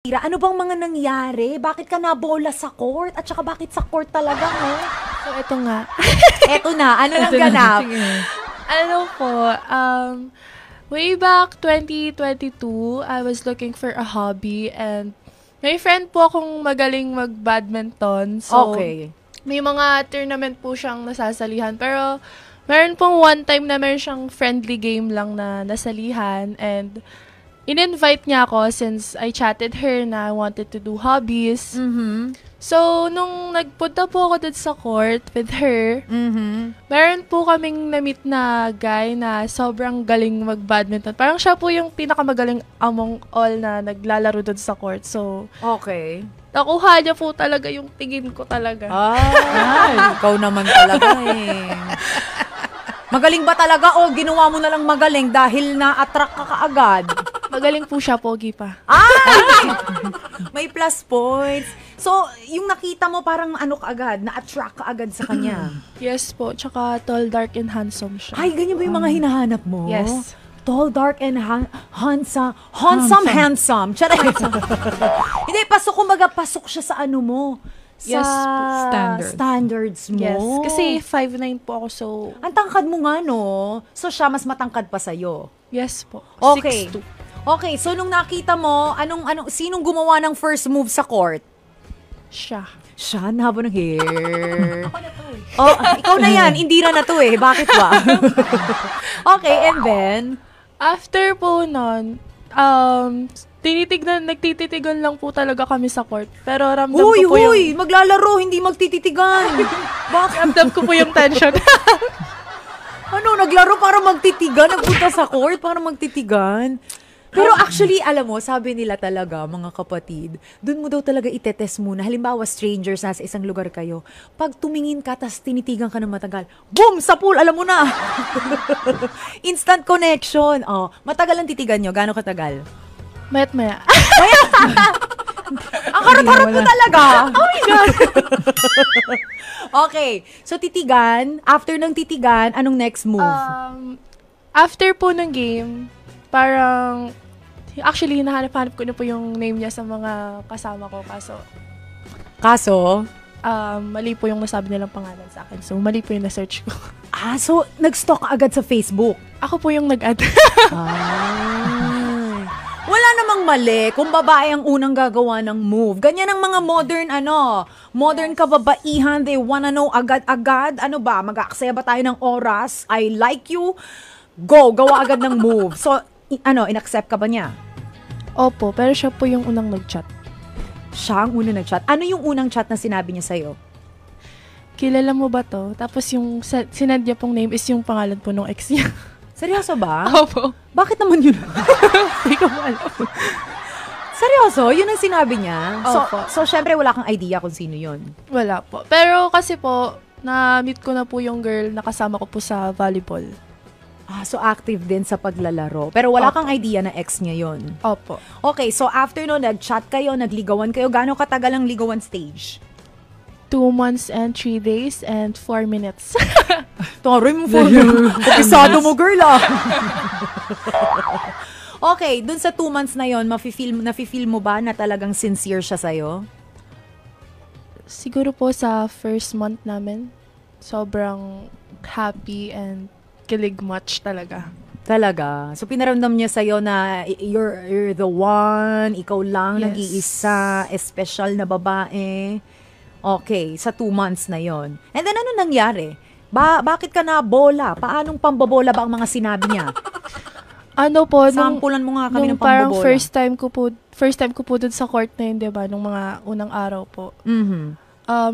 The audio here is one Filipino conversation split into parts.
Ano bang mga nangyari? Bakit ka nabola sa court? At saka bakit sa court talaga, no? So, eto nga. Eto na, ano nang ganap? Ano po, way back 2022, I was looking for a hobby and may friend po akong magaling mag-badminton. So, Okay. may mga tournament po siyang nasasalihan. Pero, meron pong one time na meron siyang friendly game lang na nasalihan and in-invite niya ako since I chatted her na I wanted to do hobbies. Mm-hmm. So, nung nagpunta po ako dun sa court with her, meron po kaming na-meet na guy na sobrang galing mag-badminton. Parang siya po yung pinakamagaling among all na naglalaro dun sa court. So, Okay. nakuha niya po talaga yung tingin ko talaga. Ay, ikaw naman talaga eh. Magaling ba talaga o ginawa mo na lang magaling dahil na-attract ka kaagad? Magaling po siya, pogi pa. Ay! May plus points. So, yung nakita mo parang ano kaagad, na-attract ka agad sa kanya. Yes po, tsaka tall, dark, and handsome siya. Ay, ganyan ba yung mga hinahanap mo? Yes. Tall, dark, and handsome. Handsome. Charay. Hindi, kumbaga, pasok siya sa ano mo. Sa Yes po. standards mo. Yes, kasi 5'9" po ako, so ang tangkad mo nga, no? So, siya mas matangkad pa sa'yo. yes po. Okay. 6'2". Okay, so nung nakita mo, sinong gumawa ng first move sa court? Siya. Siya, haba ng hair. Oh, ikaw na yan. Indira na to eh. Bakit ba? Okay, and then? After po nun, nagtititigan lang po talaga kami sa court. Pero ramdam ko po yung... maglalaro, hindi magtititigan. Bakit? Ramdam ko po yung tension. Naglaro para magtitigan? Nagpunta sa court para magtitigan? Pero actually, alam mo, sabi nila talaga, mga kapatid, dun mo daw talaga itetest muna. Halimbawa, strangers, nasa isang lugar kayo. Pag tumingin ka, tas tinitigan ka ng matagal, boom! Sa pool, alam mo na! Instant connection. Oh, matagal ang titigan nyo. Gano'ng katagal? Mayat-maya. Ang harap-harap mo talaga! Oh my God! Okay. So, titigan. After ng titigan, anong next move? After po ng game, parang... Actually, hinahanap-hanap ko na po yung name niya sa mga kasama ko. Kaso? Mali po yung nasabi nilang pangalan sa akin. So, mali po yung na-search ko. So, nag-stalk ka agad sa Facebook? Ako po yung nag-add. Wala namang mali kung babae ang unang gagawa ng move. Ganyan ang mga modern kababaihan. They wanna know agad-agad. Ano ba? Mag-aaksaya ba tayo ng oras? I like you. Go, gawa agad ng move. So, in-accept ka ba niya? Opo, pero siya po yung unang nag-chat. Siya ang unang nag-chat? Ano yung unang chat na sinabi niya sa'yo? Kilala mo ba to? Tapos yung sinend niya pong name is yung pangalan po ng ex niya. Seryoso ba? Opo. Bakit naman yun? Hindi ko alam. Seryoso? Yun ang sinabi niya? Opo. So, syempre wala kang idea kung sino yun? Wala po. Pero kasi po, na-meet ko na po yung girl na kasama ko po sa volleyball. So active din sa paglalaro. Pero wala kang idea na ex niya yun? Opo. Okay, so after no, nag-chat kayo, nagligawan kayo. Gaano katagal ang ligawan stage? 2 months and 3 days and 4 minutes. Taray mo, Kapisado mo, girl, ah. Okay, dun sa 2 months na yon, nafe-feel mo ba na talagang sincere siya sa'yo? Siguro po sa first month namin, sobrang happy and kilig much talaga. Talaga? So, pinaramdam niya sa'yo na you're the one, ikaw lang, Yes. nag-iisa, special na babae. Okay, sa 2 months na yon. And then, ano nangyari? Bakit ka na bola? Paanong pambobola ba ang mga sinabi niya? Ano po, Sampulan mo nga kami ng parang pambobola. first time ko po dun sa court na yun, diba? Nung mga unang araw po. Mhm.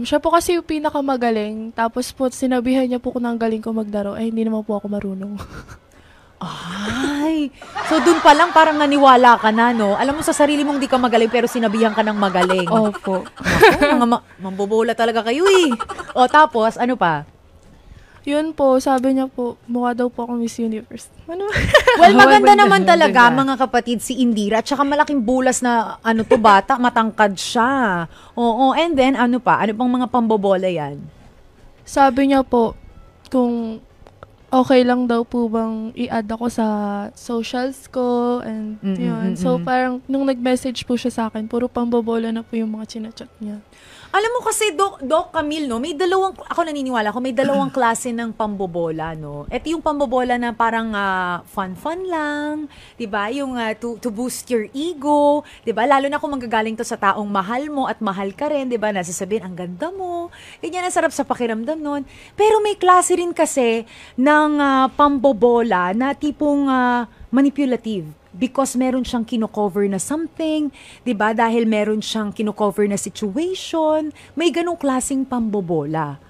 Siya po kasi yung pinakamagaling. Tapos po, sinabihan niya po kung ang galing ko maglaro. Ay, hindi naman po ako marunong. Ay, so dun pa lang parang naniwala ka na, no? Alam mo sa sarili mong di ka magaling pero sinabihan ka ng magaling. Opo. Naku, mga mambobola talaga kayo eh. O tapos, ano pa? Yun po, sabi niya po, mukha daw po ako Miss Universe. Ano? Well, maganda naman talaga, mga kapatid, si Indira. At saka malaking bulas na, bata, matangkad siya. Oo, and then, ano pa? Ano pang mga pambobola yan? Sabi niya po, kung okay lang daw po bang i-add ako sa socials ko and yun. So parang nung nag-message po siya sa akin, puro pambobola na po yung mga chinachat niya. Alam mo kasi, Doc Camille, no, ako naniniwala ko, may dalawang klase ng pambobola, no. Ito yung pambobola na parang fun-fun lang, 'di ba? Yung to boost your ego, 'di ba? Lalo na kung manggagaling to sa taong mahal mo at mahal ka rin, 'di ba? Nasasabihin, ang ganda mo. Ganyan, ang sarap sa pakiramdam nun. Pero may klase rin kasi ng pambobola na tipong manipulative because meron siyang kino-cover na something, 'di ba? Dahil meron siyang kino-cover na situation, may ganong klaseng pambobola.